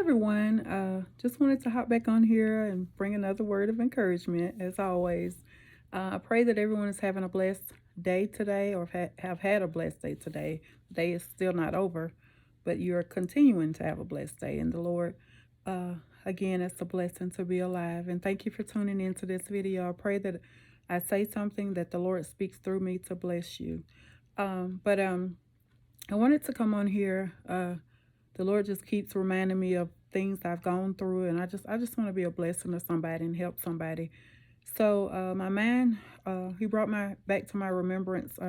everyone. Just wanted to hop back on here and bring another word of encouragement, as always. I pray that everyone is having a blessed day today or have had a blessed day today. The day is still not over, but you're continuing to have a blessed day. And the Lord, uh, again, it's a blessing to be alive. And thank you for tuning into this video. I pray that I say something that the Lord speaks through me to bless you. But I wanted to come on here. The Lord just keeps reminding me of things I've gone through, and I just want to be a blessing to somebody and help somebody. So my man, he brought my back to my remembrance.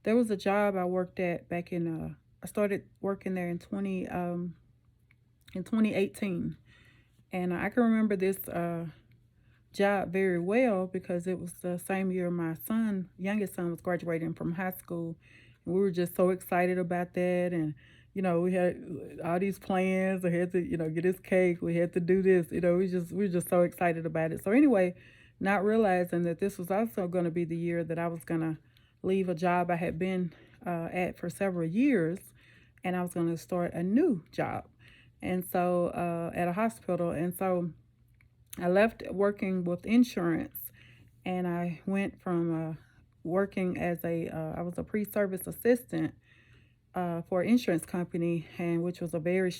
There was a job I worked at back in. I started working there in 2018, and I can remember this job very well because it was the same year my youngest son, was graduating from high school, and we were just so excited about that. And we had all these plans. I had to, get his cake. We had to do this. We were just so excited about it. So anyway, not realizing that this was also going to be the year that I was going to leave a job I had been at for several years, and I was going to start a new job, and so at a hospital. And so I left working with insurance, and I went from working as I was a pre-service assistant for an insurance company, and which was a very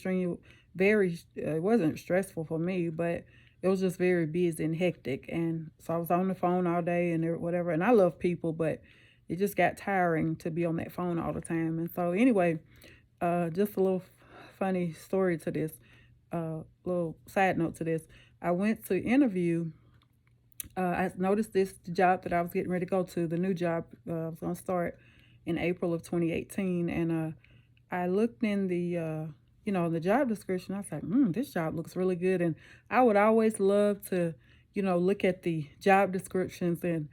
it wasn't stressful for me, but it was just very busy and hectic. And so I was on the phone all day and whatever. And I love people, but it just got tiring to be on that phone all the time. And so anyway, just a little funny story to this, little side note to this. I went to interview. I noticed this job that I was getting ready to go to, the new job I was going to start in April of 2018. And I looked in the job description. I was like, this job looks really good. And I would always love to, look at the job descriptions, and,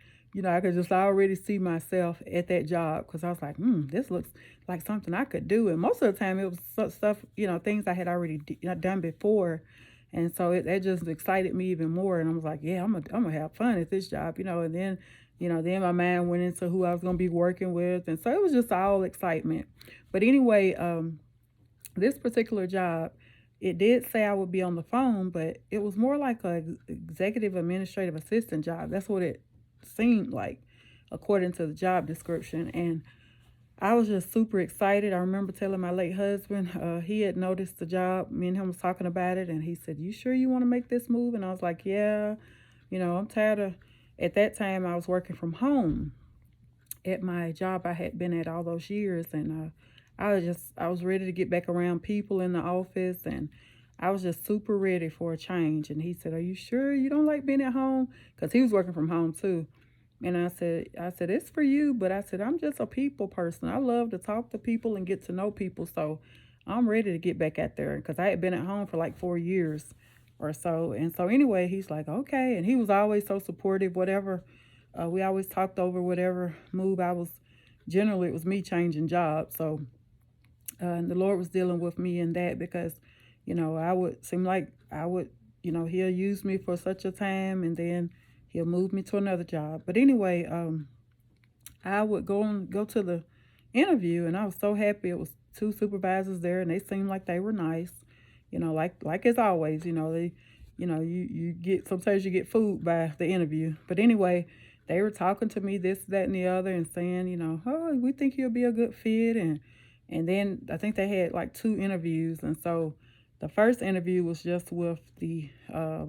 I could just already see myself at that job because I was like, this looks like something I could do. And most of the time it was stuff, things I had already done before. And so that just excited me even more. And I was like, yeah, I'm gonna have fun at this job, And then my mind went into who I was gonna be working with, and so it was just all excitement. But anyway, this particular job, it did say I would be on the phone, but it was more like a executive administrative assistant job. That's what it seemed like, according to the job description. And I was just super excited. I remember telling my late husband, he had noticed the job. Me and him was talking about it, and he said, "You sure you want to make this move?" And I was like, "Yeah, I'm tired of." At that time, I was working from home at my job I had been at all those years, and I was ready to get back around people in the office, and I was just super ready for a change. And he said, "Are you sure you don't like being at home?" Because he was working from home too. And I said, "It's for you," but I said, "I'm just a people person. I love to talk to people and get to know people. So I'm ready to get back out there," because I had been at home for like 4 years or so. And so anyway, he's like, "Okay." And he was always so supportive, whatever. We always talked over whatever move I was, generally it was me changing jobs. So and the Lord was dealing with me in that because, I would seem like I would, he'll use me for such a time, and then he'll move me to another job. But anyway, I would go to the interview, and I was so happy. It was two supervisors there, and they seemed like they were nice. Like as always, you get, sometimes you get fooled by the interview. But anyway, they were talking to me this, that, and the other, and saying, "Oh, we think you'll be a good fit." And then I think they had like two interviews, and so the first interview was just with the uh,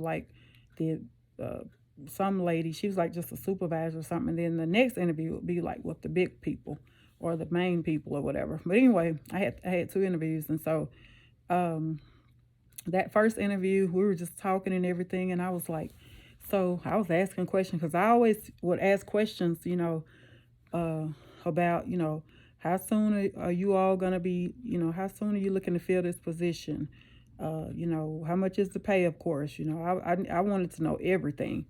some lady. She was like just a supervisor or something. And then the next interview would be like with the big people or the main people or whatever. But anyway, I had two interviews, and so um, that first interview we were just talking and everything, and I was like, so I was asking questions because I always would ask questions, uh, about, how soon are you all going to be, how soon are you looking to fill this position? How much is the pay, of course, I wanted to know everything.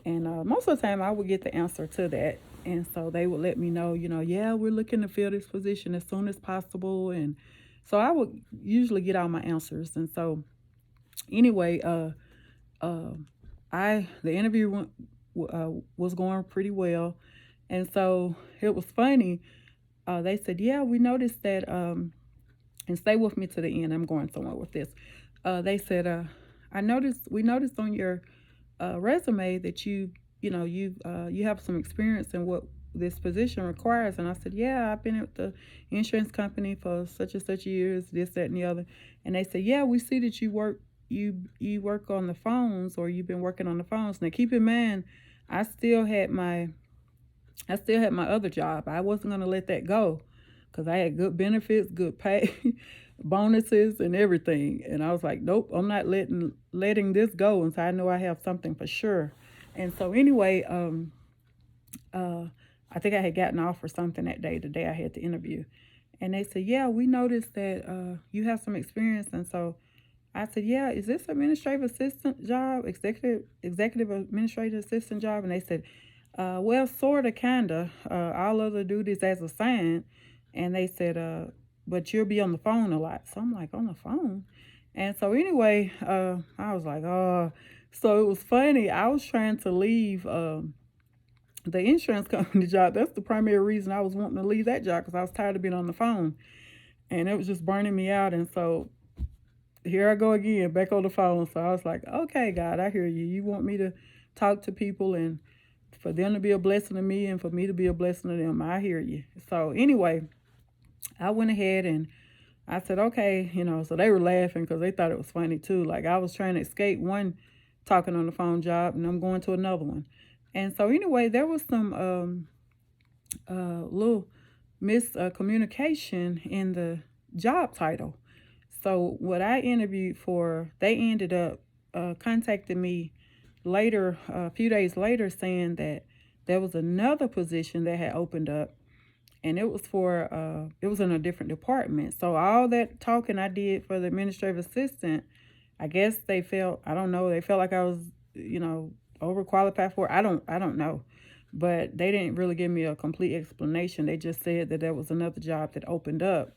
And most of the time I would get the answer to that. And so they would let me know, yeah, we're looking to fill this position as soon as possible. And so I would usually get all my answers. And so anyway, uh, the interview was going pretty well. And so it was funny. They said, "Yeah, we noticed that," and stay with me to the end. I'm going somewhere with this. they said, we noticed on your resume that you have some experience in what this position requires. And I said, yeah, I've been at the insurance company for such and such years, this, that, and the other. And they said, yeah, we see that you work on the phones, or you've been working on the phones. Now keep in mind, I still had my I still had my other job. I wasn't going to let that go because I had good benefits, good pay, bonuses, and everything. And I was like, nope, I'm not letting this go until I know I have something for sure. And so anyway, uh, I think I had gotten off or something that day, the day I had the interview. And they said, yeah, we noticed that you have some experience. And so I said, yeah, is this administrative assistant job, executive administrative assistant job? And they said, well, sort of, kind of. All other duties as assigned. And they said, but you'll be on the phone a lot. So I'm like, on the phone? And so anyway, I was like, oh. So it was funny. I was trying to leave the insurance company job. That's the primary reason I was wanting to leave that job, because I was tired of being on the phone. And it was just burning me out. And so here I go again, back on the phone. So I was like, okay, God, I hear you. You want me to talk to people and for them to be a blessing to me and for me to be a blessing to them. I hear you. So anyway, I went ahead and I said, okay, so they were laughing because they thought it was funny too. Like I was trying to escape one talking on the phone job and I'm going to another one. And so anyway, there was some little miscommunication in the job title. So what I interviewed for, they ended up contacting me later, a few days later, saying that there was another position that had opened up, and it was it was in a different department. So all that talking I did for the administrative assistant, I guess they felt, I don't know, they felt like I was, overqualified for it. I don't know. But they didn't really give me a complete explanation. They just said that there was another job that opened up.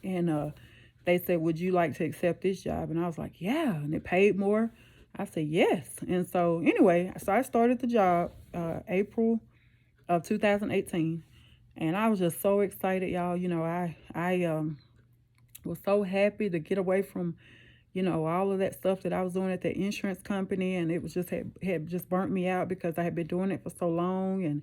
And they said, would you like to accept this job? And I was like, yeah. And it paid more. I said, yes. And so anyway, so I started the job April of 2018. And I was just so excited, y'all. I was so happy to get away from, all of that stuff that I was doing at the insurance company. And it was just had just burnt me out because I had been doing it for so long. And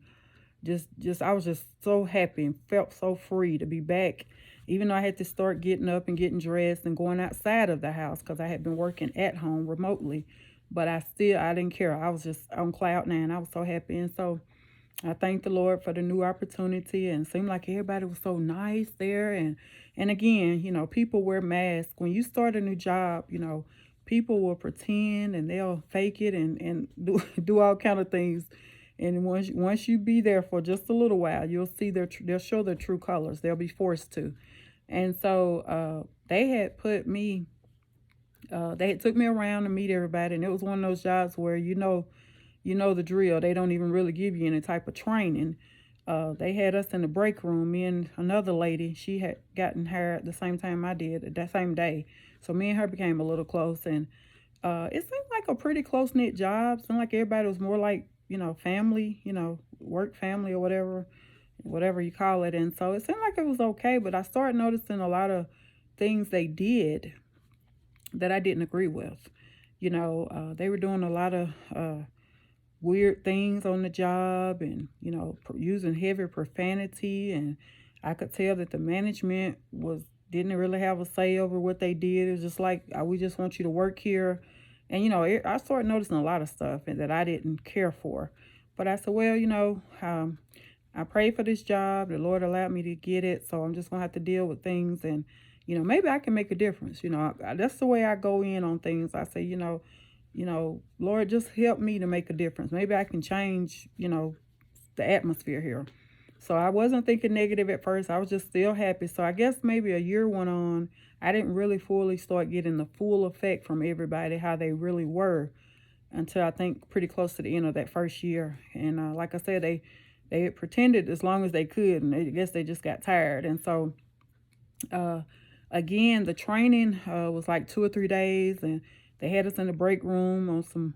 just I was just so happy and felt so free to be back, even though I had to start getting up and getting dressed and going outside of the house because I had been working at home remotely. But I didn't care. I was just on cloud nine. I was so happy. And so I thank the Lord for the new opportunity, and it seemed like everybody was so nice there. And again, people wear masks. When you start a new job, people will pretend and they'll fake it and do all kind of things. And once you be there for just a little while, you'll see they'll show their true colors. They'll be forced to. And so they had put me, they had took me around to meet everybody, and it was one of those jobs where the drill. They don't even really give you any type of training. They had us in the break room. Me and another lady, she had gotten hired at the same time I did, that same day. So me and her became a little close, and it seemed like a pretty close-knit job. Seemed like everybody was more like, family, work family or whatever you call it. And so it seemed like it was okay, but I started noticing a lot of things they did that I didn't agree with. They were doing a lot of weird things on the job and, using heavy profanity. And I could tell that the management didn't really have a say over what they did. It was just like, we just want you to work here. And, I started noticing a lot of stuff that I didn't care for. But I said, well, I prayed for this job. The Lord allowed me to get it. So I'm just going to have to deal with things. And, maybe I can make a difference. That's the way I go in on things. I say, Lord, just help me to make a difference. Maybe I can change, the atmosphere here. So I wasn't thinking negative at first. I was just still happy. So I guess maybe a year went on. I didn't really fully start getting the full effect from everybody, how they really were, until I think pretty close to the end of that first year. And like I said, they had pretended as long as they could, and I guess they just got tired. And so again, the training was like 2 or 3 days, and they had us in the break room on some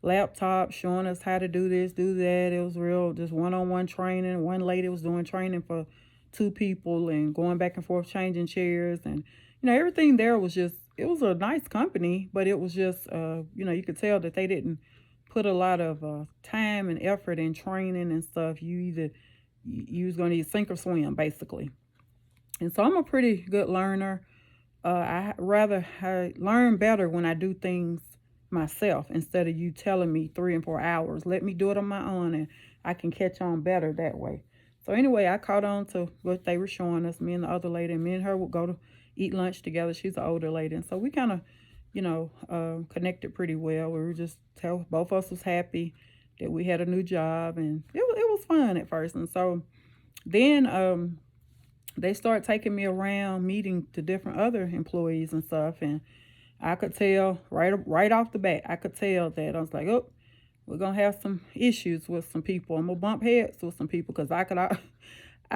laptops showing us how to do this, do that. It was real, just one-on-one training. One lady was doing training for 2 people and going back and forth, changing chairs. And, everything there was just it was a nice company, but it was just you could tell that they didn't put a lot of time and effort in training and stuff. You was gonna need sink or swim basically. And so I'm a pretty good learner. I learn better when I do things myself instead of you telling me 3 and 4 hours. Let me do it on my own, and I can catch on better that way. So anyway, I caught on to what they were showing us. Me and the other lady, and me and her would go to eat lunch together. She's an older lady, and so we kind of, connected pretty well. We were just tell both of us was happy that we had a new job, and it was fun at first. And so then they started taking me around meeting the different other employees and stuff, and I could tell right off the bat. I could tell that I was like, oh, we're gonna have some issues with some people. I'm gonna bump heads with some people because I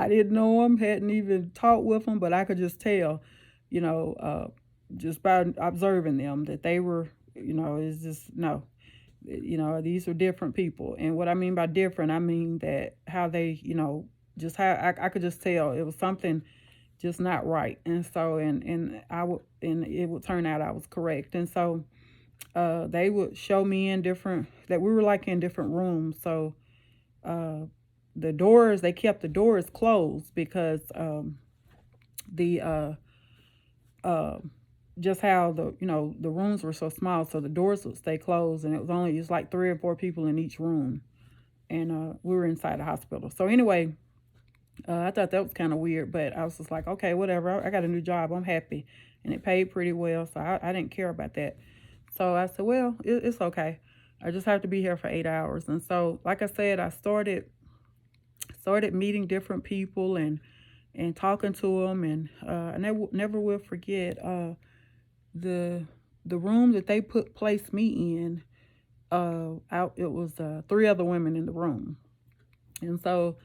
didn't know them, hadn't even talked with them, but I could just tell, you know, just by observing them that they were, it's just no, these were different people. And what I mean by different, I mean that how they, just how I could just tell it was something just not right. And so, and it would turn out I was correct. And so, they would show me that we were like in different rooms. So, uh, they kept the doors closed because, the, uh, just how the rooms were so small. So the doors would stay closed, and it was like 3 or 4 people in each room. And, we were inside the hospital. So anyway, I thought that was kind of weird, but I was just like, okay, whatever. I got a new job. I'm happy. And it paid pretty well, so I didn't care about that. So I said, well, it's okay. I just have to be here for 8 hours. And so, like I said, I started meeting different people and talking to them. And I never will forget the room that they placed me in. It was 3 other women in the room. And so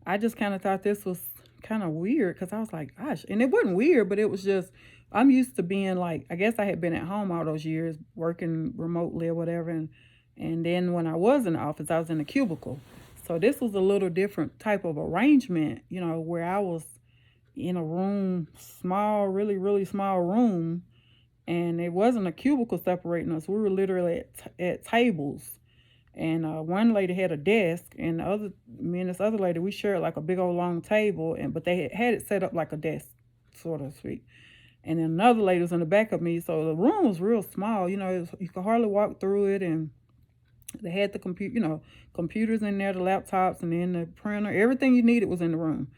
I just kind of thought this was kind of weird because I was like, gosh, and it wasn't weird, but it was just, I'm used to being like, I guess I had been at home all those years working remotely or whatever. And then when I was in the office, I was in a cubicle. So this was a little different type of arrangement, where I was in a room, small, really, really small room. And it wasn't a cubicle separating us. We were literally at tables, and one lady had a desk, and me and this other lady, we shared like a big old long table, but they had it set up like a desk, sort of speak. And then another lady was in the back of me, so the room was real small. You could hardly walk through it, and they had the computers in there, the laptops, and then the printer. Everything you needed was in the room.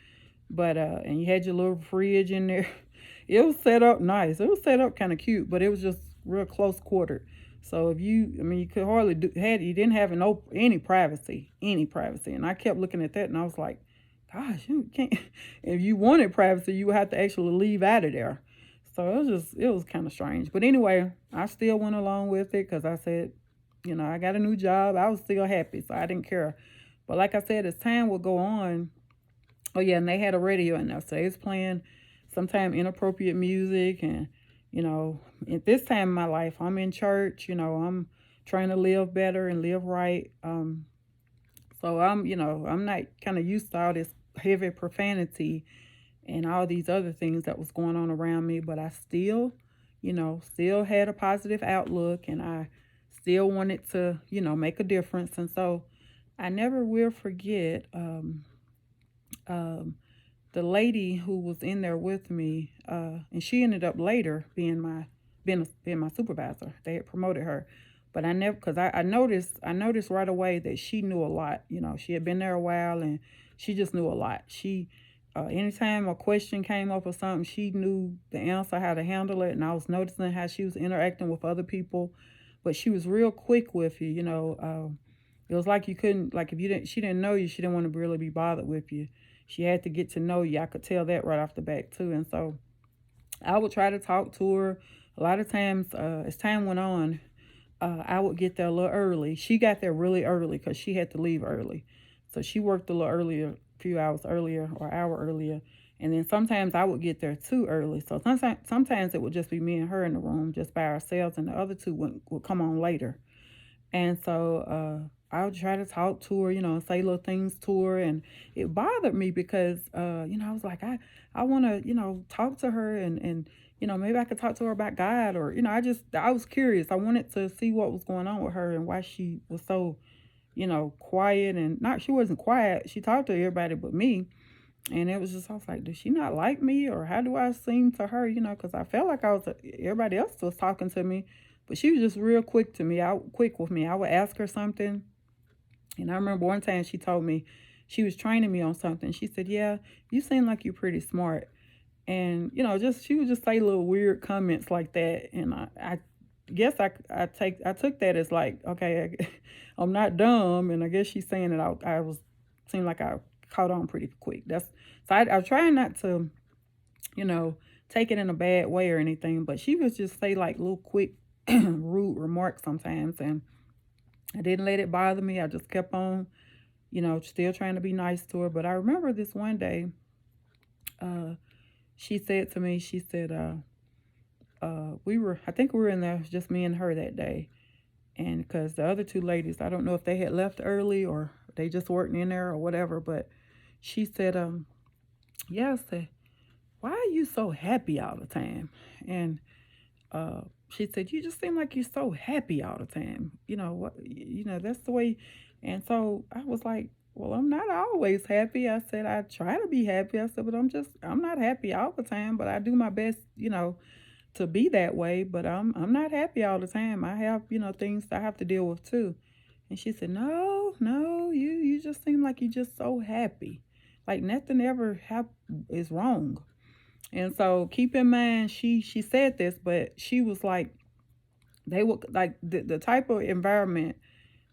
But and you had your little fridge in there. It was set up nice. It was set up kind of cute, but it was just real close quartered. So you could hardly you didn't have any privacy, And I kept looking at that, and I was like, gosh, you can't. If you wanted privacy, you would have to actually leave out of there. So it was kind of strange. But anyway, I still went along with it because I said, I got a new job. I was still happy, so I didn't care. But like I said, as time would go on, oh yeah, and they had a radio in there, so they was playing sometimes inappropriate music. And at this time in my life, I'm in church. I'm trying to live better and live right. So I'm not kind of used to all this heavy profanity and all these other things that was going on around me, but I still, still had a positive outlook, and I still wanted to, make a difference. And so I never will forget um, the lady who was in there with me, and she ended up later being my supervisor. They had promoted her, but I never, because I noticed right away that she knew a lot. She had been there a while, and she just knew a lot. Anytime a question came up or something, she knew the answer, how to handle it, and I was noticing how she was interacting with other people, but she was real quick with you. It was like you couldn't, like if she didn't know you, she didn't want to really be bothered with you. She had to get to know you. I could tell that right off the bat too. And so I would try to talk to her. A lot of times, as time went on, I would get there a little early. She got there really early because she had to leave early. So she worked a little earlier, a few hours earlier or hour earlier. And then sometimes I would get there too early. So sometimes it would just be me and her in the room just by ourselves, and the other two would come on later. And so I would try to talk to her, and say little things to her. And it bothered me because, I was like, I want to, talk to her and maybe I could talk to her about God, or, I was curious. I wanted to see what was going on with her and why she was so, quiet, and not, she wasn't quiet. She talked to everybody but me. And it was just, I was like, does she not like me, or how do I seem to her? Because I felt like everybody else was talking to me, but she was just real quick to me, quick with me. I would ask her something. And I remember one time she told me, she was training me on something. She said, yeah, you seem like you're pretty smart. And, just, she would just say little weird comments like that. And I guess I took that as like, okay, I'm not dumb. And I guess she's saying that seemed like I caught on pretty quick. So I was trying not to, you know, take it in a bad way or anything, but she would just say like little quick, rude remarks sometimes. And I didn't let it bother me. I just kept on, still trying to be nice to her. But I remember this one day, she said to me, she said, I think we were in there, just me and her that day. And because the other two ladies, I don't know if they had left early or they just weren't in there or whatever, but she said, yeah, I said, why are you so happy all the time? And she said, you just seem like you're so happy all the time. That's the way. And so I was like, well, I'm not always happy. I said, I try to be happy. I said, but I'm not happy all the time, but I do my best, to be that way. But I'm not happy all the time. I have, things I have to deal with too. And she said, no, no, you just seem like you're just so happy. Like nothing ever is wrong. And so keep in mind, she said this, but she was like, they would like the type of environment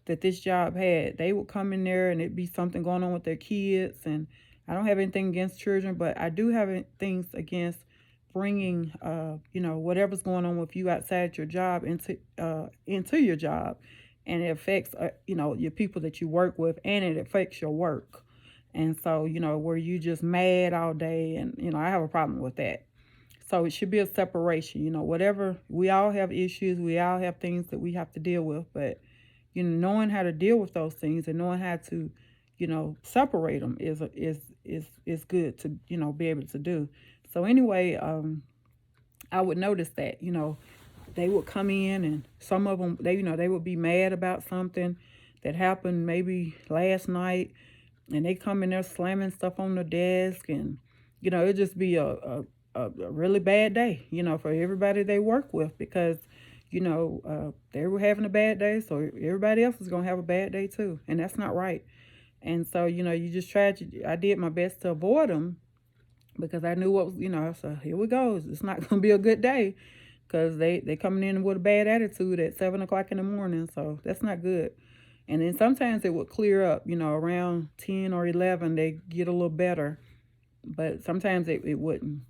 that this job had. They would come in there and it'd be something going on with their kids. And I don't have anything against children, but I do have things against bringing, whatever's going on with you outside your job into your job, and it affects, your people that you work with, and it affects your work. And so, where you just mad all day, and I have a problem with that. So it should be a separation, whatever. We all have issues, we all have things that we have to deal with, but knowing how to deal with those things and knowing how to, separate them is good to, be able to do. So anyway, I would notice that, they would come in, and some of them, they would be mad about something that happened maybe last night, and they come in there slamming stuff on the desk, and it'd just be a really bad day, for everybody they work with, because they were having a bad day, so everybody else is gonna have a bad day too, and that's not right. And so you just I did my best to avoid them, because I knew what was, so here we go. It's not gonna be a good day, because they coming in with a bad attitude at 7 o'clock in the morning, so that's not good. And then sometimes it would clear up, around 10 or 11, they get a little better, but sometimes it wouldn't.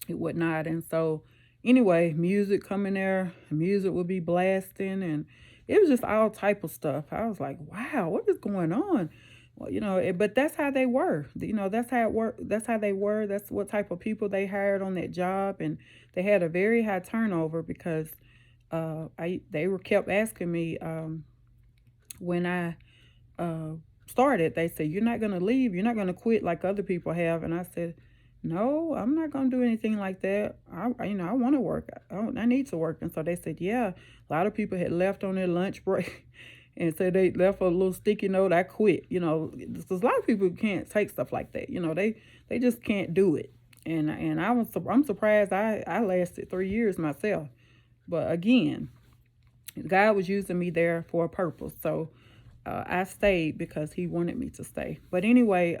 It would not. And so anyway, music coming there, music would be blasting, and it was just all type of stuff. I was like, wow, what is going on? Well, but that's how they were. That's how it worked. That's how they were. That's what type of people they hired on that job, and they had a very high turnover, because they were kept asking me, when I started. They said, you're not gonna leave. You're not gonna quit like other people have. And I said, no, I'm not going to do anything like that. I want to work. I need to work. And so they said, yeah, a lot of people had left on their lunch break and said they left a little sticky note. I quit, because a lot of people can't take stuff like that. They just can't do it. And I'm surprised I lasted 3 years myself. But again, God was using me there for a purpose. So I stayed because he wanted me to stay. But anyway,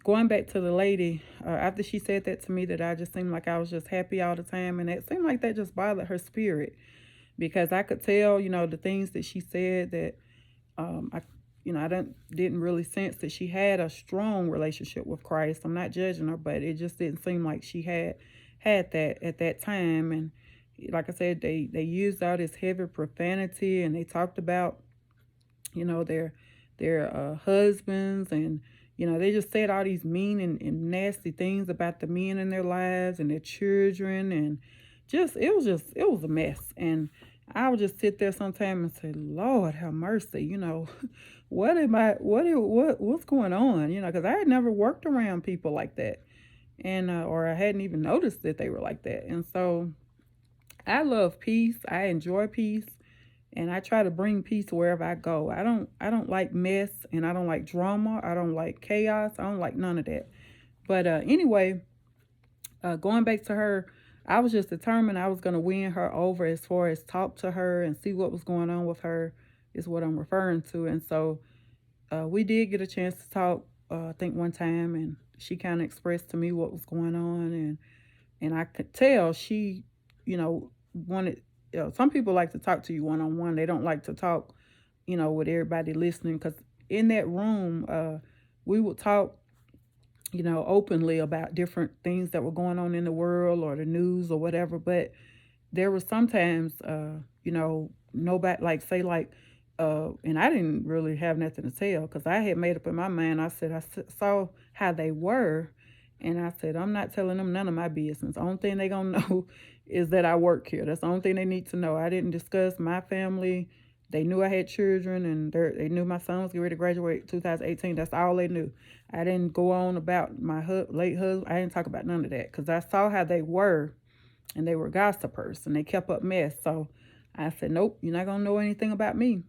going back to the lady, after she said that to me, that I just seemed like I was just happy all the time, and it seemed like that just bothered her spirit, because I could tell, the things that she said, that I didn't really sense that she had a strong relationship with Christ. I'm not judging her, but it just didn't seem like she had that at that time. And like I said, they used all this heavy profanity, and they talked about, their husbands, and they just said all these mean and nasty things about the men in their lives and their children, and it was a mess. And I would just sit there sometimes and say, Lord, have mercy, what's going on? Because I had never worked around people like that. and or I hadn't even noticed that they were like that. And so I love peace. I enjoy peace, and I try to bring peace wherever I go. I don't like mess, and I don't like drama. I don't like chaos. I don't like none of that. But anyway, going back to her, I was just determined I was going to win her over as far as talk to her and see what was going on with her, is what I'm referring to. And so we did get a chance to talk, I think one time, and she kind of expressed to me what was going on, and I could tell she, wanted. Some people like to talk to you one on one. They don't like to talk, with everybody listening, because in that room, we would talk, openly about different things that were going on in the world or the news or whatever. But there was sometimes, nobody, like, say, like, and I didn't really have nothing to tell, because I had made up in my mind. I said saw how they were, and I said I'm not telling them none of my business. The only thing they gonna know is that I work here. That's the only thing they need to know. I didn't discuss my family. They knew I had children, and they knew my son was getting ready to graduate 2018. That's all they knew. I didn't go on about my late husband. I didn't talk about none of that, because I saw how they were, and they were gossipers, and they kept up mess. So I said, nope, you're not gonna know anything about me.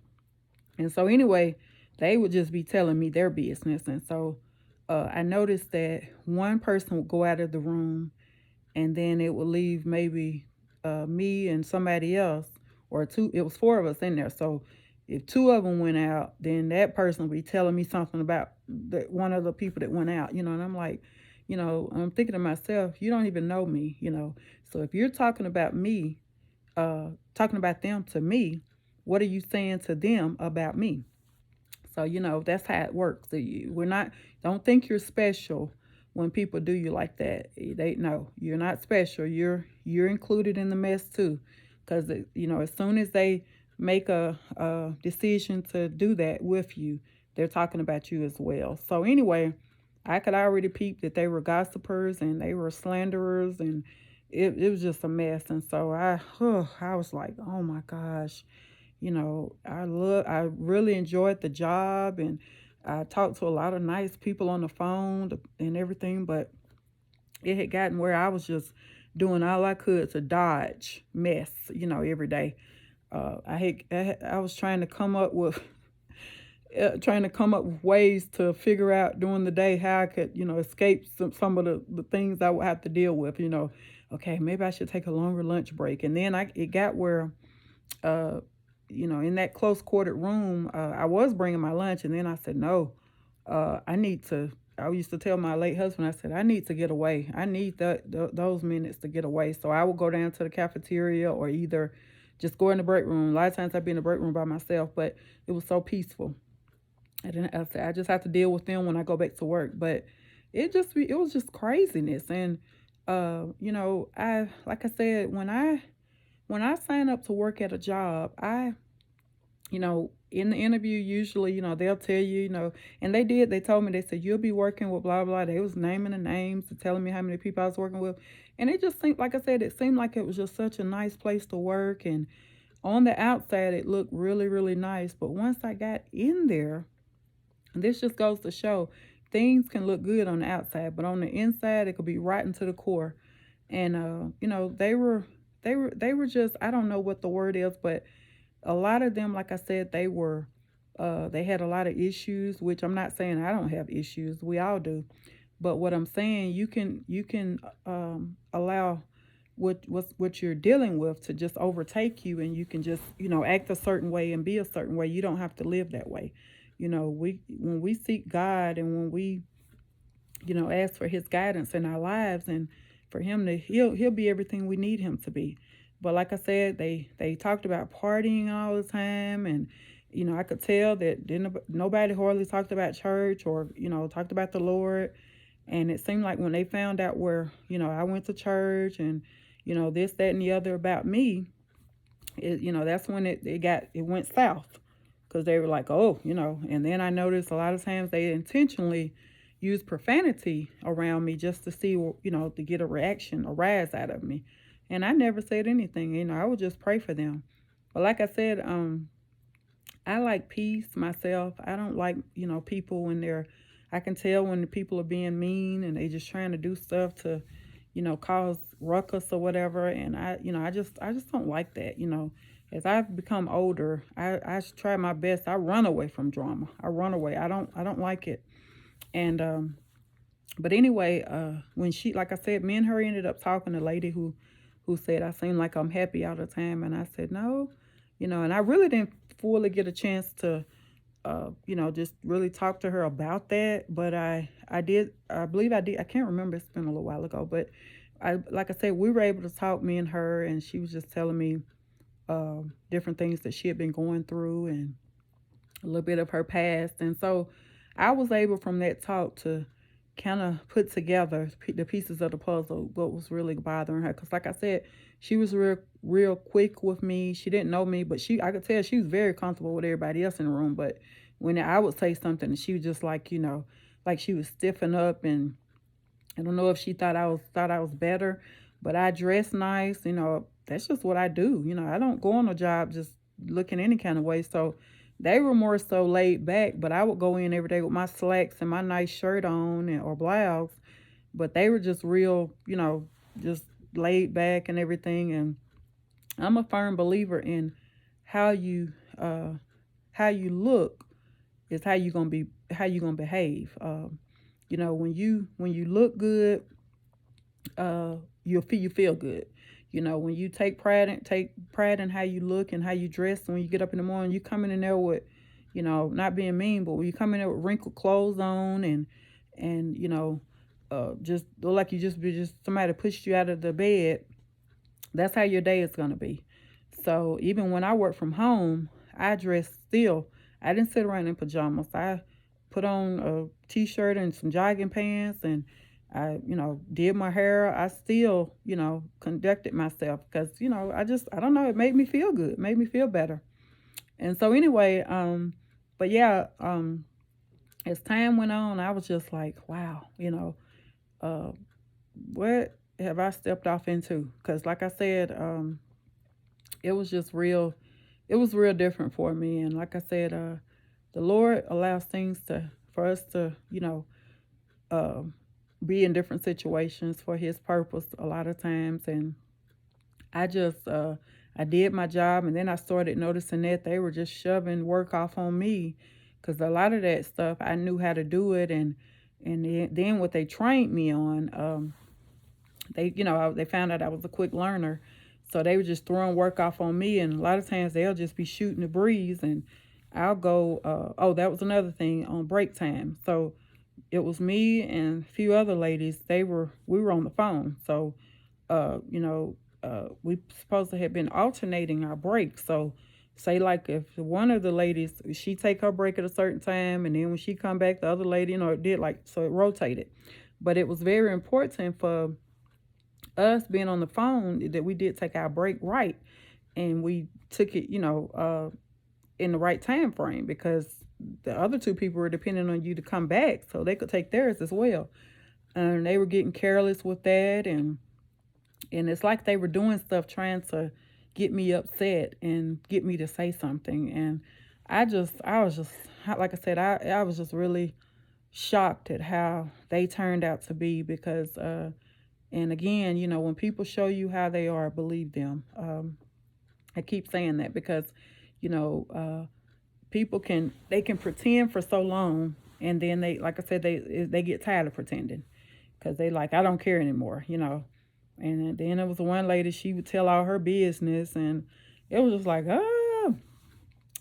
And so anyway, they would just be telling me their business. And so I noticed that one person would go out of the room, and then it would leave maybe me and somebody else, or two. It was four of us in there. So if two of them went out, then that person would be telling me something about one of the people that went out, and I'm like, I'm thinking to myself, you don't even know me. So if you're talking about me, talking about them to me, what are you saying to them about me? So, that's how it works. We're not, don't think you're special when people do you like that. They know you're not special. You're included in the mess too. Because, as soon as they make a decision to do that with you, they're talking about you as well. So, anyway, I could already peep that they were gossipers and they were slanderers, and it was just a mess. And so I was like, oh my gosh, I really enjoyed the job, and I talked to a lot of nice people on the phone and everything, but it had gotten where I was just doing all I could to dodge mess, every day. I was trying to come up with ways to figure out during the day how I could, escape some of the things I would have to deal with. Okay, maybe I should take a longer lunch break. And then it got where, uh, in that close quartered room, I was bringing my lunch, and then I said, no, I need to. I used to tell my late husband, I said, I need to get away. I need those minutes to get away. So I would go down to the cafeteria, or either just go in the break room. A lot of times I'd be in the break room by myself, but it was so peaceful. I just have to deal with them when I go back to work. But it was just craziness. And I, like I said, when I sign up to work at a job, in the interview, usually, they'll tell you, and they told me, they said, you'll be working with blah, blah. They was naming the names and telling me how many people I was working with. And it just seemed, like I said, it seemed like it was just such a nice place to work. And on the outside, it looked really, really nice. But once I got in there, and this just goes to show, things can look good on the outside, but on the inside, it could be rotten to the core. And they were just, I don't know what the word is, but a lot of them, like I said, they had a lot of issues, which I'm not saying I don't have issues. We all do. But what I'm saying, you can allow what you're dealing with to just overtake you, and you can just, act a certain way and be a certain way. You don't have to live that way. We when we seek God, and when we, ask for his guidance in our lives, and for him to, he'll be everything we need him to be. But like I said, they talked about partying all the time, and I could tell that nobody hardly talked about church, or talked about the Lord. And it seemed like when they found out where, I went to church, and this, that, and the other about me, that's when it went south, because they were like, oh, and then I noticed a lot of times they intentionally use profanity around me, just to see, to get a reaction, a rise out of me. And I never said anything. I would just pray for them. But like I said, I like peace myself. I don't like, people when they're, I can tell when the people are being mean and they just trying to do stuff to, cause ruckus or whatever. And I just don't like that. As I've become older, I try my best. I run away from drama. I run away. I don't like it. And but anyway, when she, like I said, me and her ended up talking. A lady who said I seem like I'm happy all the time, and I said no, and I really didn't fully get a chance to, just really talk to her about that. But I did. I believe I did. I can't remember. It's been a little while ago, but like I said, we were able to talk, me and her, and she was just telling me different things that she had been going through and a little bit of her past. And so I was able from that talk to kind of put together the pieces of the puzzle, what was really bothering her. Because like I said, she was real quick with me. She didn't know me, but I could tell she was very comfortable with everybody else in the room. But when I would say something, she was just like, like she was stiffen up. And I don't know if she thought I was better, but I dress nice. That's just what I do. I don't go on a job just looking any kind of way. So they were more so laid back, but I would go in every day with my slacks and my nice shirt on or blouse. But they were just real, just laid back and everything. And I'm a firm believer in how you uh how you look is how you gonna behave. When you look good, you feel good. When you take pride in how you look and how you dress. When you get up in the morning, you coming in there with, not being mean, but when you come in there with wrinkled clothes on and just look like you just somebody pushed you out of the bed. That's how your day is gonna be. So even when I work from home, I dress still. I didn't sit around in pajamas. I put on a t-shirt and some jogging pants, and I, did my hair. I still, conducted myself because, I don't know, it made me feel good, made me feel better. And so anyway, but yeah, as time went on, I was just like, wow, uh, what have I stepped off into? Because like I said, it was just real. It was real different for me. And like I said, the Lord allows things for us to, uh, be in different situations for His purpose a lot of times. And I just, I did my job, and then I started noticing that they were just shoving work off on me, because a lot of that stuff I knew how to do it. And then what they trained me on, they found out I was a quick learner, so they were just throwing work off on me. And a lot of times they'll just be shooting the breeze, and I'll go. Oh, that was another thing on break time. So it was me and a few other ladies. We were on the phone. So we supposed to have been alternating our breaks. So say like if one of the ladies, she take her break at a certain time, and then when she come back, the other lady, it did, like, so it rotated. But it was very important for us being on the phone that we did take our break right, and we took it, in the right time frame, because the other two people were depending on you to come back so they could take theirs as well. And they were getting careless with that, and it's like they were doing stuff trying to get me upset and get me to say something. And I was just, like I said, I was just really shocked at how they turned out to be, because and again, when people show you how they are, believe them. I keep saying that because, you know, people can pretend for so long, and then they, like I said, they get tired of pretending, because they like, I don't care anymore. And then there was one lady, she would tell all her business, and it was just like, ah.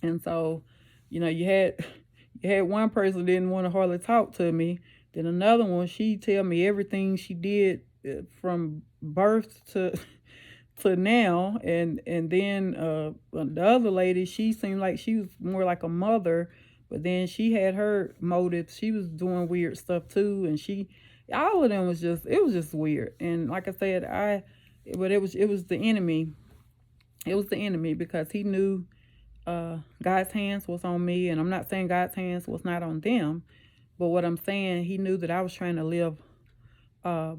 And so, you had one person didn't want to hardly talk to me. Then another one, she tell me everything she did from birth to now. And then the other lady, she seemed like she was more like a mother, but then she had her motives. She was doing weird stuff too, and all of them it was just weird. And like I said, but it was the enemy. It was the enemy, because he knew God's hands was on me, and I'm not saying God's hands was not on them, but what I'm saying, he knew that I was trying to live a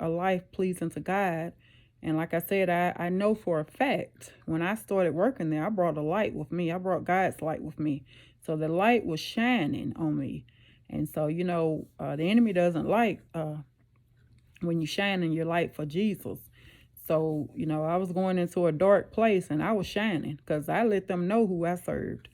life pleasing to God. And like I said, I know for a fact, when I started working there, I brought a light with me. I brought God's light with me. So the light was shining on me. And so, the enemy doesn't like when you shining your light for Jesus. So, I was going into a dark place and I was shining because I let them know who I served.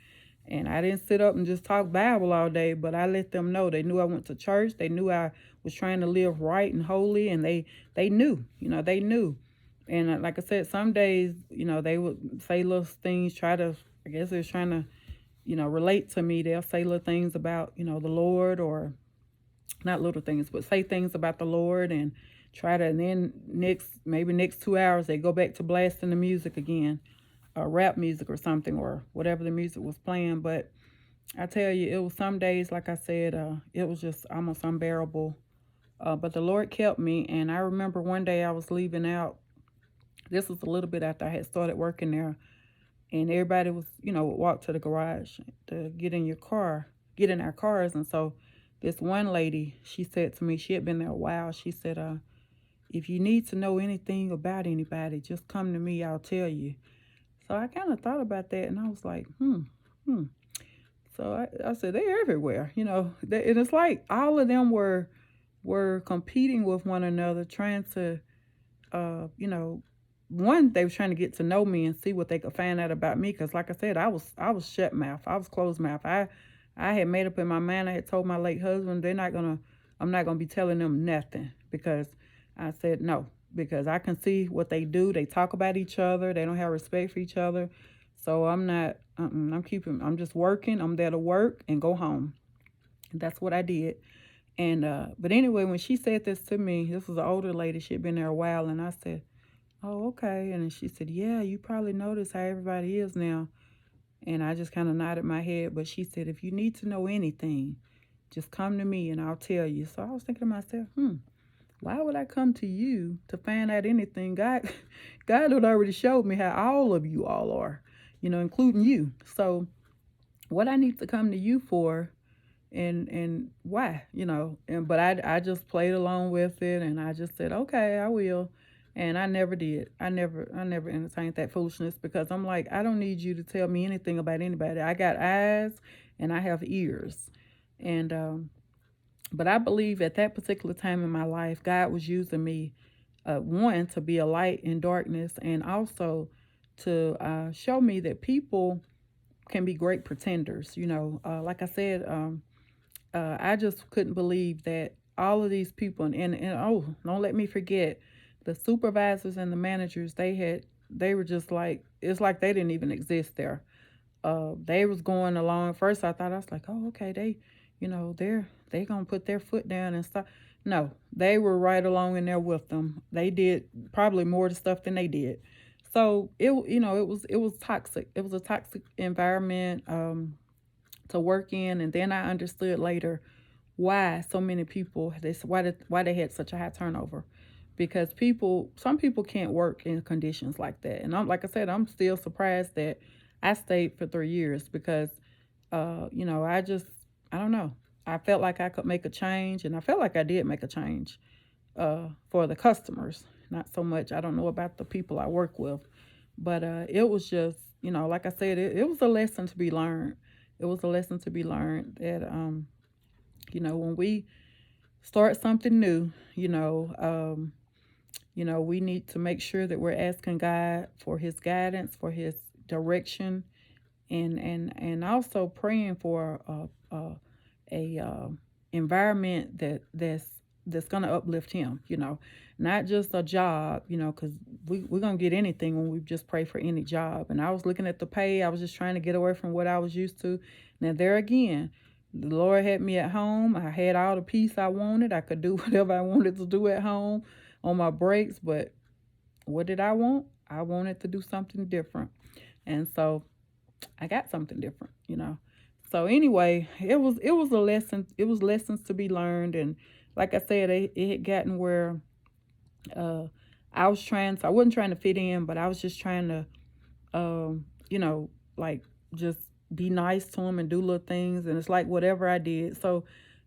And I didn't sit up and just talk Bible all day, but I let them know. They knew I went to church. They knew I was trying to live right and holy, and they knew, they knew. And like I said, some days, they would say little things, try to, I guess they was trying to, relate to me. They'll say little things about, the Lord, or not little things, but say things about the Lord and try to, and then maybe next 2 hours, they go back to blasting the music again, rap music or something, or whatever the music was playing. But I tell you, it was some days, like I said, it was just almost unbearable. But the Lord kept me. And I remember one day I was leaving out. This was a little bit after I had started working there. And everybody was, would walk to the garage to get in our cars. And so this one lady, she said to me, she had been there a while. She said, if you need to know anything about anybody, just come to me. I'll tell you. So I kind of thought about that, and I was like, hmm. So I said, they're everywhere, and it's like all of them were competing with one another, trying to, one, they were trying to get to know me and see what they could find out about me. Because like I said, I was shut mouth. I was closed mouth. I had made up in my mind. I had told my late husband, I'm not gonna be telling them nothing, because I said no, because I can see what they do. They talk about each other. They don't have respect for each other. So I'm not. I'm just working. I'm there to work and go home. That's what I did. And but anyway, when she said this to me, this was an older lady. She had been there a while, and I said, "Oh, okay." And then she said, "Yeah, you probably notice how everybody is now." And I just kind of nodded my head. But she said, "If you need to know anything, just come to me and I'll tell you." So I was thinking to myself, why would I come to you to find out anything? God had already showed me how all of you all are, including you. So what I need to come to you for, and why, and but I just played along with it, and I just said, okay, I will. And I never did. I never entertained that foolishness, because I'm like, I don't need you to tell me anything about anybody. I got eyes and I have ears. And but I believe at that particular time in my life, God was using me, one, to be a light in darkness, and also to show me that people can be great pretenders. Like I said, I just couldn't believe that all of these people, and oh, don't let me forget, the supervisors and the managers, they were just like, it's like they didn't even exist there. They was going along. First, I was like, oh, okay, they gonna put their foot down and stuff. No, they were right along in there with them. They did probably more the stuff than they did. So it was toxic. It was a toxic environment to work in. And then I understood later why so many people, why they had such a high turnover, because some people can't work in conditions like that. And I'm, like I said, I'm still surprised that I stayed for 3 years, because I don't know. I felt like I could make a change, and I felt like I did make a change for the customers. Not so much, I don't know about the people I work with, but it was just, like I said, it was a lesson to be learned. It was a lesson to be learned that, when we start something new, we need to make sure that we're asking God for His guidance, for His direction, and also praying for a environment that's going to uplift Him. Not just a job. Because we're going to get anything when we just pray for any job. And I was looking at the pay. I was just trying to get away from what I was used to. Now there again, the Lord had me at home. I had all the peace I wanted. I could do whatever I wanted to do at home on my breaks. But what did I want? I wanted to do something different. And so I got something different. So anyway, it was a lesson. It was lessons to be learned. And like I said, it had gotten where uh, I wasn't trying to fit in, but I was just trying to, like, just be nice to him and do little things. And it's like whatever I did. So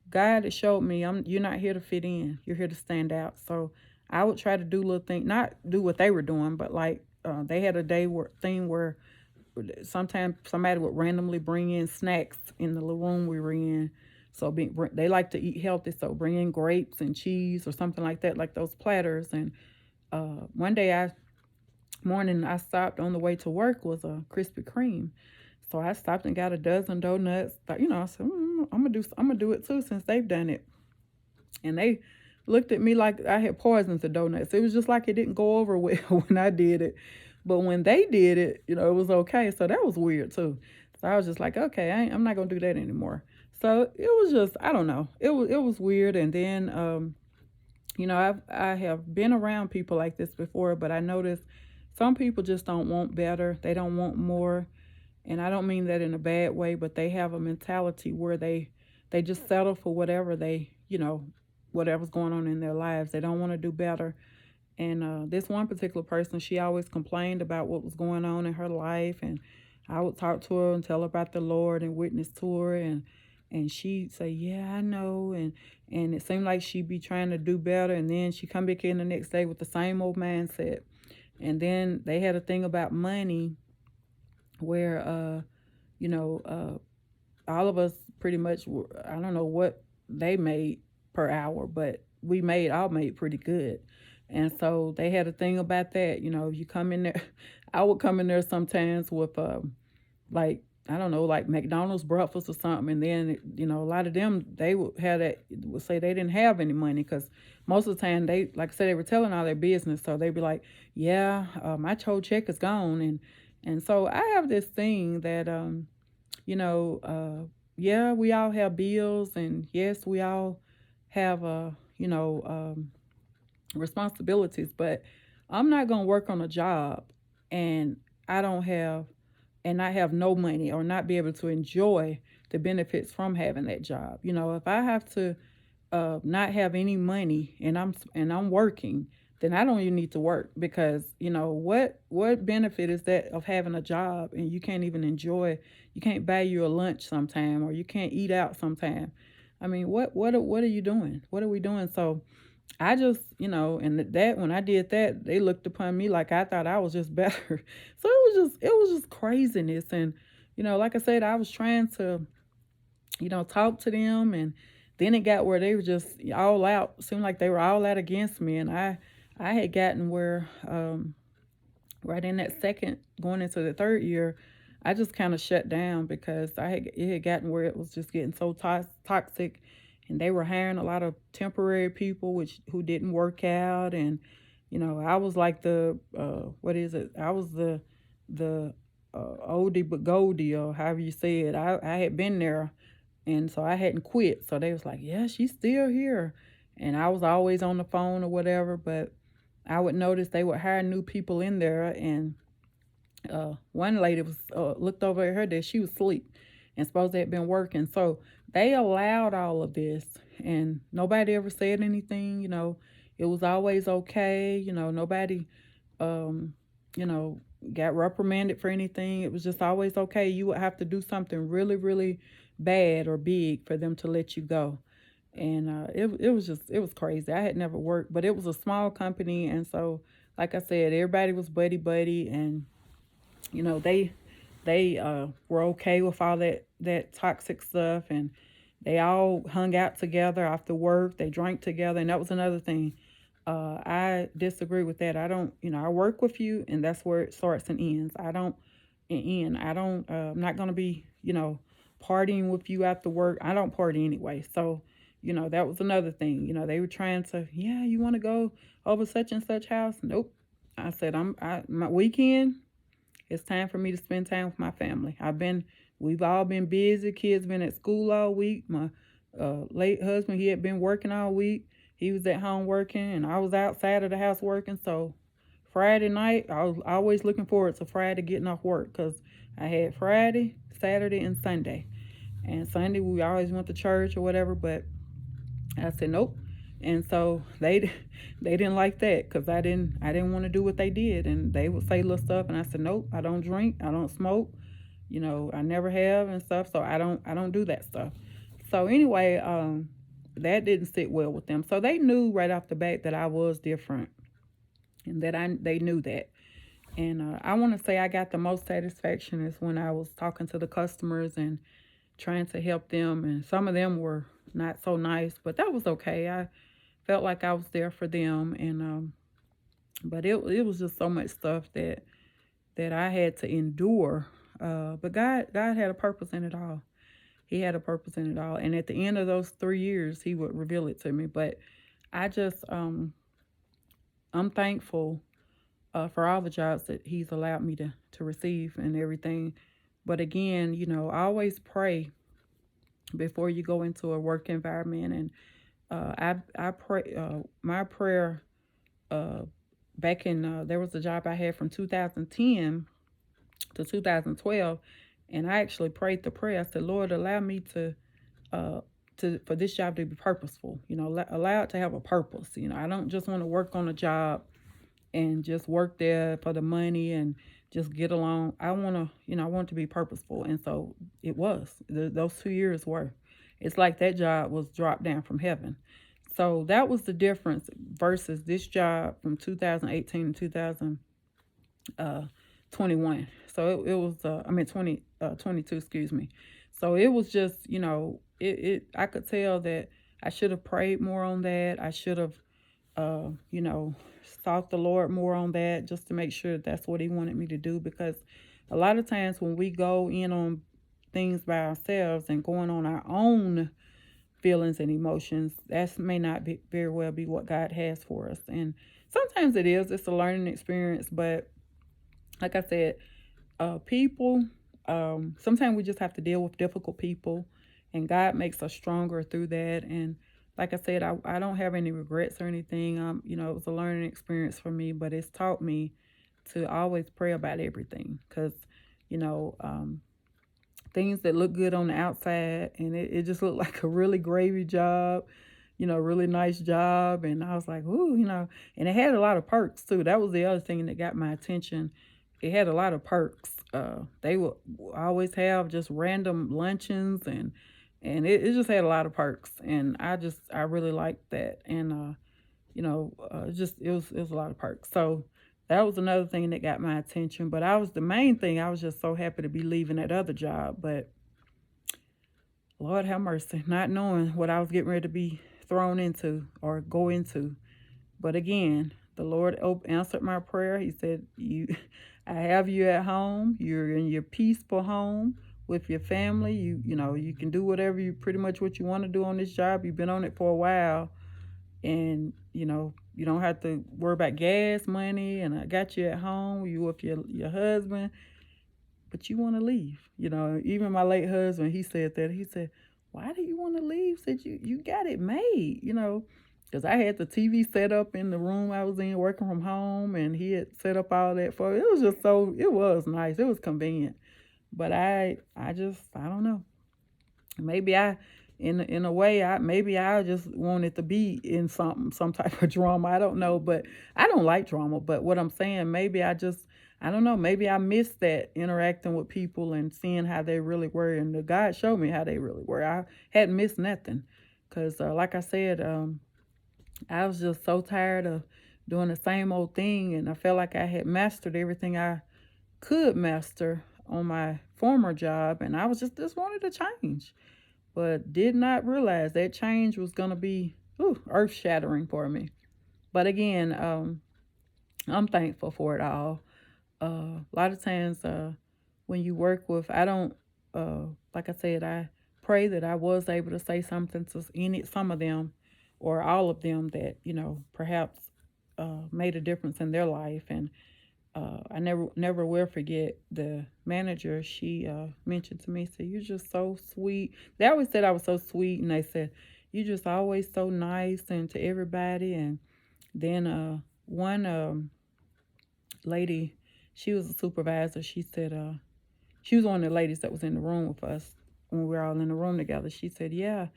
God had showed me, you're not here to fit in. You're here to stand out. So I would try to do little things, not do what they were doing, but like they had a thing where sometimes somebody would randomly bring in snacks in the little room we were in. So they like to eat healthy, so bring in grapes and cheese or something like that, like those platters. And one day morning I stopped on the way to work was a Krispy Kreme. So I stopped and got a dozen donuts. Thought, I said, I'm gonna do it too since they've done it. And they looked at me like I had poisoned the donuts. It was just like it didn't go over well when I did it. But when they did it, it was okay. So that was weird too. So I was just like, okay, I'm not gonna do that anymore. So it was just, I don't know. It was weird. And then I have been around people like this before, but I noticed some people just don't want better. They don't want more. And I don't mean that in a bad way, but they have a mentality where they just settle for whatever whatever's going on in their lives. They don't want to do better. And this one particular person, she always complained about what was going on in her life, and I would talk to her and tell her about the Lord and witness to her, and she'd say, "Yeah, I know," and it seemed like she'd be trying to do better, and then she come back in the next day with the same old mindset. And then they had a thing about money where all of us pretty much were, I don't know what they made per hour, but we all made pretty good. And so they had a thing about that. You come in there, I would come in there sometimes with like, I don't know, like McDonald's breakfast or something, and then a lot of them, they would say they didn't have any money, because most of the time they, like I said, they were telling all their business, so they'd be like, yeah, my whole check is gone. And so I have this thing that you know, yeah, we all have bills, and yes, we all have responsibilities, but I'm not gonna work on a job and I don't have and not have no money, or not be able to enjoy the benefits from having that job. If I have to not have any money and I'm working, then I don't even need to work, because what benefit is that of having a job and you can't even enjoy, you can't buy you a lunch sometime, or you can't eat out sometime. I mean, what are you doing? What are we doing? So I just, and that when I did that, they looked upon me like I thought I was just better. So it was just craziness. And like I said, I was trying to talk to them, and then it got where they were just all out. Seemed like they were all out against me, and I had gotten where right in that second, going into the third year, I just kind of shut down, because it had gotten where it was just getting so toxic, and they were hiring a lot of temporary people who didn't work out. And I was like the what is it? I was the oldie but goldie, or however you say it. I had been there, and so I hadn't quit. So they was like, yeah, she's still here. And I was always on the phone or whatever, but I would notice they would hire new people in there. And one lady was looked over at her that she was asleep and supposed to have been working. So they allowed all of this, and nobody ever said anything. It was always okay. Nobody, um, you know, got reprimanded for anything. It was just always okay. You would have to do something really, really bad or big for them to let you go. And it was crazy. I had never worked, but it was a small company, and so like I said, everybody was buddy buddy, and they were okay with all that toxic stuff, and they all hung out together after work. They drank together, and that was another thing. I disagree with that. I don't, I work with you, and that's where it starts and ends. I don't, and end. I don't. I'm not gonna be, partying with you after work. I don't party anyway, so. That was another thing. They were trying to, yeah, you want to go over such and such house? Nope. I said, my weekend, it's time for me to spend time with my family. We've all been busy. Kids been at school all week. My late husband, he had been working all week. He was at home working, and I was outside of the house working. So Friday night, I was always looking forward to Friday getting off work, because I had Friday, Saturday, and Sunday. And Sunday, we always went to church or whatever, but I said nope. And so they didn't like that, because I didn't want to do what they did, and they would say little stuff, and I said nope, I don't drink, I don't smoke, I never have and stuff, so I don't do that stuff. So anyway, that didn't sit well with them. So they knew right off the bat that I was different, and they knew that. And I want to say I got the most satisfaction is when I was talking to the customers, and trying to help them, and some of them were not so nice, but that was okay. I felt like I was there for them, and but it was just so much stuff that I had to endure. But God had a purpose in it all. He had a purpose in it all, and at the end of those 3 years, He would reveal it to me. But I just I'm thankful for all the jobs that He's allowed me to receive and everything. But again, I always pray before you go into a work environment, and I pray my prayer uh, back in there was a job I had from 2010 to 2012, and I actually prayed the prayer. I said, Lord, allow me uh, for this job to be purposeful. Allow it to have a purpose. I don't just want to work on a job and just work there for the money and just get along. I want to, I want it to be purposeful. And so it was. Those 2 years were. It's like that job was dropped down from heaven. So that was the difference versus this job from 2018 to 2021. So it was, 2022, excuse me. So it was just, I could tell that I should have prayed more on that. I should have, uh, you know, sought the Lord more on that, just to make sure that's what He wanted me to do. Because a lot of times when we go in on things by ourselves and going on our own feelings and emotions, that may not be very well be what God has for us. And sometimes it is. It's a learning experience, but like I said, people. Sometimes we just have to deal with difficult people, and God makes us stronger through that. And like I said, I don't have any regrets or anything. It was a learning experience for me, but it's taught me to always pray about everything, because you know, things that look good on the outside, and it just looked like a really gravy job, really nice job. And I was like, ooh, and it had a lot of perks too. That was the other thing that got my attention. It had a lot of perks. They would always have just random luncheons, and it just had a lot of perks. And I really liked that. And it was a lot of perks. So that was another thing that got my attention. But the main thing, I was just so happy to be leaving that other job. But Lord have mercy, not knowing what I was getting ready to be thrown into or go into. But again, the Lord answered my prayer. He said, I have you at home. You're in your peaceful home with your family. You can do pretty much what you want to do on this job. You've been on it for a while, and you don't have to worry about gas money. And I got you at home. You with your husband, but you want to leave. Even my late husband, he said that. He said, "Why do you want to leave?" Said you got it made. Because I had the TV set up in the room I was in working from home, and he had set up all that for it. It was just it was nice. It was convenient. But I don't know. Maybe in a way, maybe I just wanted to be in some type of drama. I don't know, but I don't like drama. But what I'm saying, maybe I don't know, maybe I missed that interacting with people and seeing how they really were. And the God showed me how they really were. I hadn't missed nothing. Because like I said, I was just so tired of doing the same old thing, and I felt like I had mastered everything I could master on my former job, and I was just wanted to change, but did not realize that change was going to be earth shattering for me. But again, I'm thankful for it all. A lot of times when you work with, I don't, like I said, I pray that I was able to say something to some of them or all of them that, perhaps made a difference in their life. And I never will forget the manager. She mentioned to me, said, "You're just so sweet." They always said I was so sweet, and they said, "You're just always so nice and to everybody." And then one lady, she was a supervisor. She said, she was one of the ladies that was in the room with us when we were all in the room together. She said, "Yeah,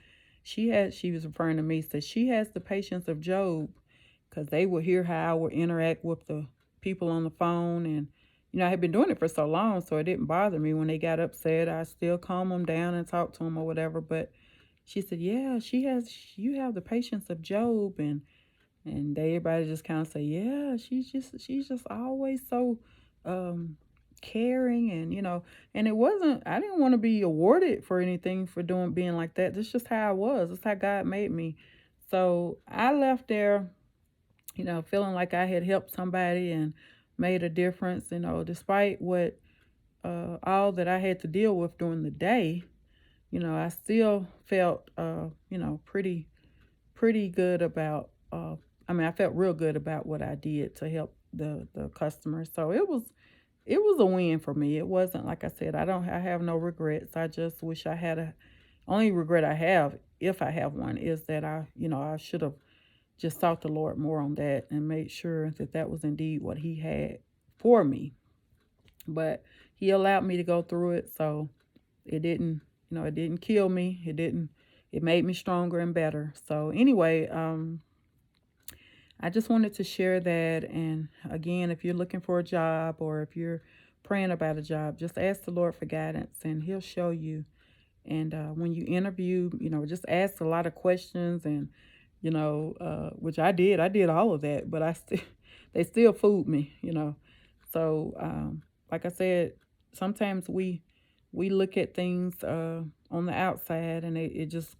she was referring to me, said she has the patience of Job," because they would hear how I would interact with the people on the phone. And, I had been doing it for so long, so it didn't bother me when they got upset. I still calm them down and talk to them or whatever. But she said, "Yeah, you have the patience of Job." And everybody just kind of say, "Yeah, she's just always so caring, and and it wasn't, I didn't want to be awarded for anything for being like that. That's just how I was. That's how God made me. So I left there, feeling like I had helped somebody and made a difference, despite what all that I had to deal with during the day. I still felt pretty good about I felt real good about what I did to help the customers. So it was a win for me. It wasn't, like I said, I have no regrets. I just wish I had a only regret I have, if I have one, is that I should have just sought the Lord more on that and made sure that that was indeed what he had for me. But he allowed me to go through it, so it didn't kill me. It made me stronger and better. So anyway, I just wanted to share that. And again, if you're looking for a job or if you're praying about a job, just ask the Lord for guidance and he'll show you. And when you interview, just ask a lot of questions, and which I did all of that, but I still they still fooled me. So like I said, sometimes we look at things on the outside, and it just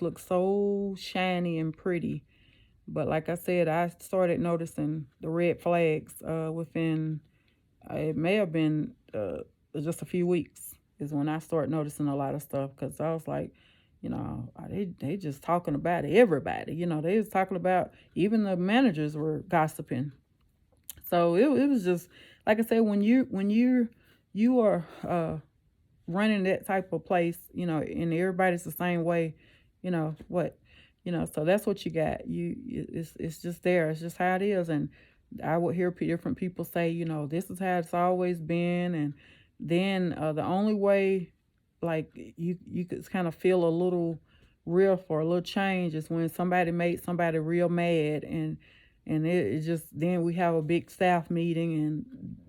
looks so shiny and pretty. But like I said, I started noticing the red flags within, it may have been just a few weeks is when I started noticing a lot of stuff, because I was like, they just talking about everybody. They was talking about, even the managers were gossiping. So it was just, like I said, you are running that type of place, and everybody's the same way, what, so that's what you got. It's just there. It's just how it is. And I would hear different people say, this is how it's always been. And then the only way, like, you could kind of feel a little real for a little change is when somebody made somebody real mad, and it just, then we have a big staff meeting,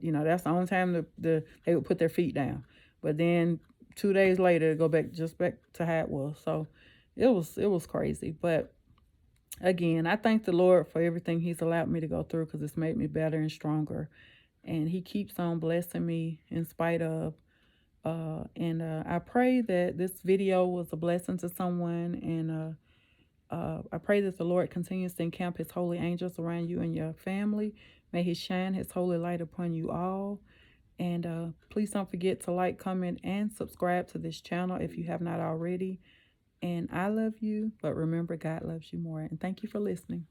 and that's the only time they would put their feet down. But then 2 days later, go back to how it was. So it was crazy. But again, I thank the Lord for everything he's allowed me to go through, because it's made me better and stronger. And he keeps on blessing me in spite of. And I pray that this video was a blessing to someone. And I pray that the Lord continues to encamp his holy angels around you and your family. May he shine his holy light upon you all. And please don't forget to like, comment, and subscribe to this channel if you have not already. And I love you, but remember, God loves you more. And thank you for listening.